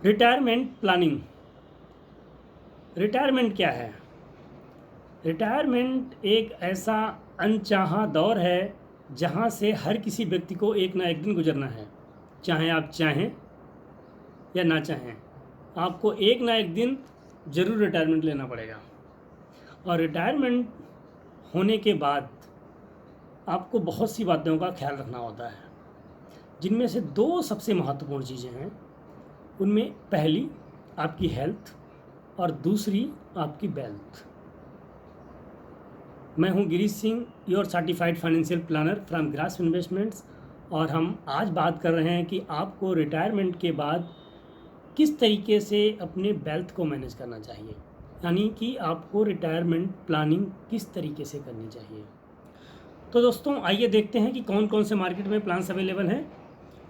Retirement planning. Retirement क्या है? Retirement एक ऐसा अनचाहा दौर है जहां से हर किसी व्यक्ति को एक ना एक दिन गुजरना है, चाहे आप चाहें या ना चाहें। आपको एक ना एक दिन ज़रूर रिटायरमेंट लेना पड़ेगा। और रिटायरमेंट होने के बाद आपको बहुत सी बातों का ख्याल रखना होता है, जिनमें से दो सबसे महत्वपूर्ण चीज़ें हैं। उनमें पहली आपकी हेल्थ और दूसरी आपकी वेल्थ। मैं हूं Girish Singh, your certified financial planner from Grass Investments, और हम आज बात कर रहे हैं कि आपको रिटायरमेंट के बाद किस तरीके से अपने वेल्थ को मैनेज करना चाहिए, यानी कि आपको रिटायरमेंट प्लानिंग किस तरीके से करनी चाहिए। तो दोस्तों आइए देखते हैं कि कौन कौन से मार्केट में प्लान्स अवेलेबल हैं।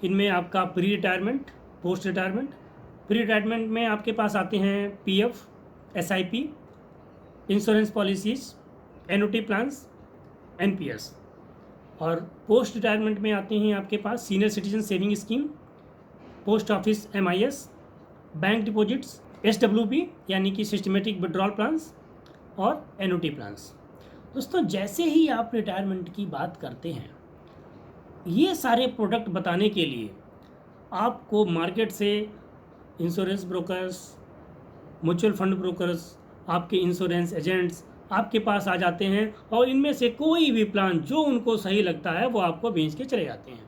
इनमें आपका pre retirement, post retirement. Pre retirement में आपके पास आते हैं PF, SIP, insurance policies, annuity plans, NPS. और पोस्ट रिटायरमेंट में आते हैं आपके पास senior citizen saving scheme, post office MIS, bank deposits, SWP यानी कि सिस्टमेटिक विड्रॉल प्लान्स, और एनुटी प्लान्स। दोस्तों जैसे ही आप रिटायरमेंट की बात करते हैं, ये सारे प्रोडक्ट बताने के लिए आपको मार्केट से insurance brokers, mutual fund brokers, आपके इंश्योरेंस एजेंट्स आपके पास आ जाते हैं और इनमें से कोई भी प्लान जो उनको सही लगता है वो आपको बेच के चले जाते हैं।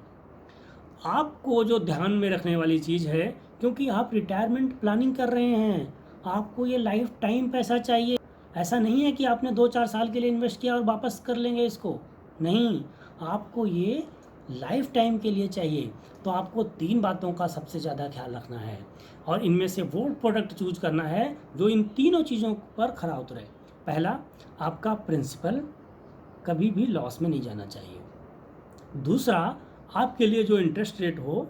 आपको जो ध्यान में रखने वाली चीज़ है, क्योंकि आप रिटायरमेंट प्लानिंग कर रहे हैं, आपको ये लाइफ टाइम पैसा चाहिए। ऐसा नहीं है कि आपने 2-4 साल के लिए इन्वेस्ट किया और वापस कर लेंगे इसको, नहीं, आपको ये लाइफ टाइम के लिए चाहिए। तो आपको 3 बातों का सबसे ज़्यादा ख्याल रखना है और इनमें से वो प्रोडक्ट चूज करना है जो इन तीनों चीज़ों पर खरा उतरे। पहला, आपका प्रिंसिपल कभी भी लॉस में नहीं जाना चाहिए। दूसरा, आपके लिए जो इंटरेस्ट रेट हो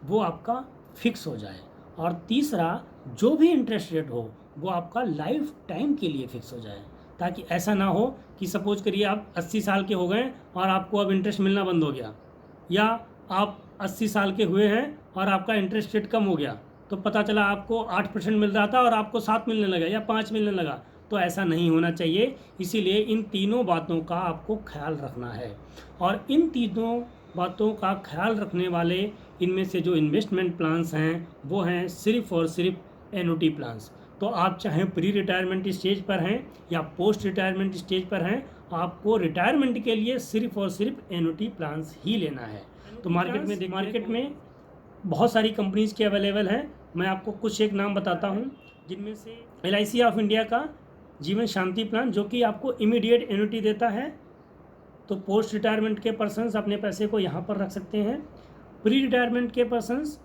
वो आपका फिक्स हो जाए। और तीसरा, जो भी इंटरेस्ट रेट हो वो आपका लाइफ टाइम के लिए फिक्स हो जाए, ताकि ऐसा ना हो कि सपोज करिए आप 80 साल के हो गए और आपको अब इंटरेस्ट मिलना बंद हो गया, या आप 80 साल के हुए हैं और आपका इंटरेस्ट रेट कम हो गया, तो पता चला आपको 8% मिल रहा था और आपको 7 मिलने लगा या 5 मिलने लगा। तो ऐसा नहीं होना चाहिए। इसीलिए इन तीनों बातों का आपको ख्याल रखना है। और इन तीनों बातों का ख्याल रखने वाले इनमें से जो इन्वेस्टमेंट प्लान्स हैं वो हैं सिर्फ और सिर्फ एनुटी प्लान्स। तो आप चाहे प्री रिटायरमेंट स्टेज पर हैं या पोस्ट रिटायरमेंट स्टेज पर हैं, आपको रिटायरमेंट के लिए सिर्फ और सिर्फ एनुटी प्लान्स ही लेना है। तो मार्केट में बहुत सारी कंपनीज़ के अवेलेबल हैं। मैं आपको कुछ एक नाम बताता हूँ, जिनमें से LIC ऑफ इंडिया का जीवन शांति प्लान, जो कि आपको इमीडिएट एनुटी देता है। तो पोस्ट रिटायरमेंट के पर्सन्स अपने पैसे को यहाँ पर रख सकते हैं। प्री रिटायरमेंट के पर्सन्स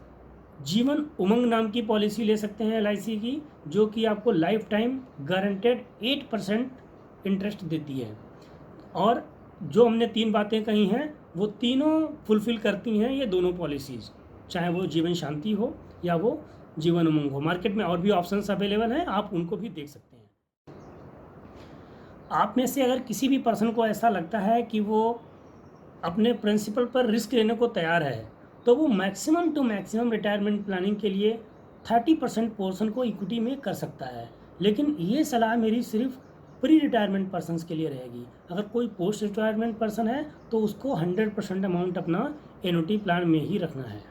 जीवन उमंग नाम की पॉलिसी ले सकते हैं LIC की, जो कि आपको लाइफ टाइम गारंटेड 8% इंटरेस्ट देती है। और जो हमने 3 बातें कही हैं वो तीनों फुलफ़िल करती हैं ये दोनों पॉलिसीज़, चाहे वो जीवन शांति हो या वो जीवन उमंग हो। मार्केट में और भी ऑप्शंस अवेलेबल हैं, आप उनको भी देख सकते हैं। आप में से अगर किसी भी पर्सन को ऐसा लगता है कि वो अपने प्रिंसिपल पर रिस्क लेने को तैयार है, तो वो maximum to maximum retirement planning के लिए 30% पोर्शन को इक्विटी में कर सकता है। लेकिन ये सलाह मेरी सिर्फ प्री रिटायरमेंट पर्सनस के लिए रहेगी। अगर कोई पोस्ट रिटायरमेंट पर्सन है तो उसको 100% अमाउंट अपना एनुटी प्लान में ही रखना है।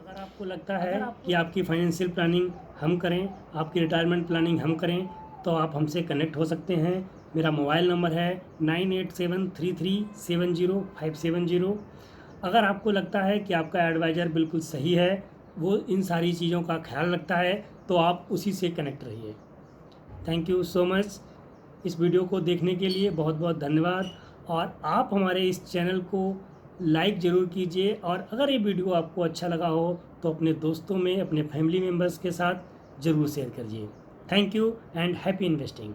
अगर आपको लगता है कि आपकी फाइनेंशियल प्लानिंग हम करें, आपकी रिटायरमेंट प्लानिंग हम करें, तो आप हमसे कनेक्ट हो सकते हैं। मेरा मोबाइल नंबर है 9873370570। अगर आपको लगता है कि आपका एडवाइज़र बिल्कुल सही है, वो इन सारी चीज़ों का ख्याल रखता है, तो आप उसी से कनेक्ट रहिए। Thank you so much. इस वीडियो को देखने के लिए बहुत बहुत धन्यवाद। और आप हमारे इस चैनल को लाइक ज़रूर कीजिए, और अगर ये वीडियो आपको अच्छा लगा हो तो अपने दोस्तों में, अपने फैमिली मेम्बर्स के साथ ज़रूर शेयर करिए। Thank you and happy investing.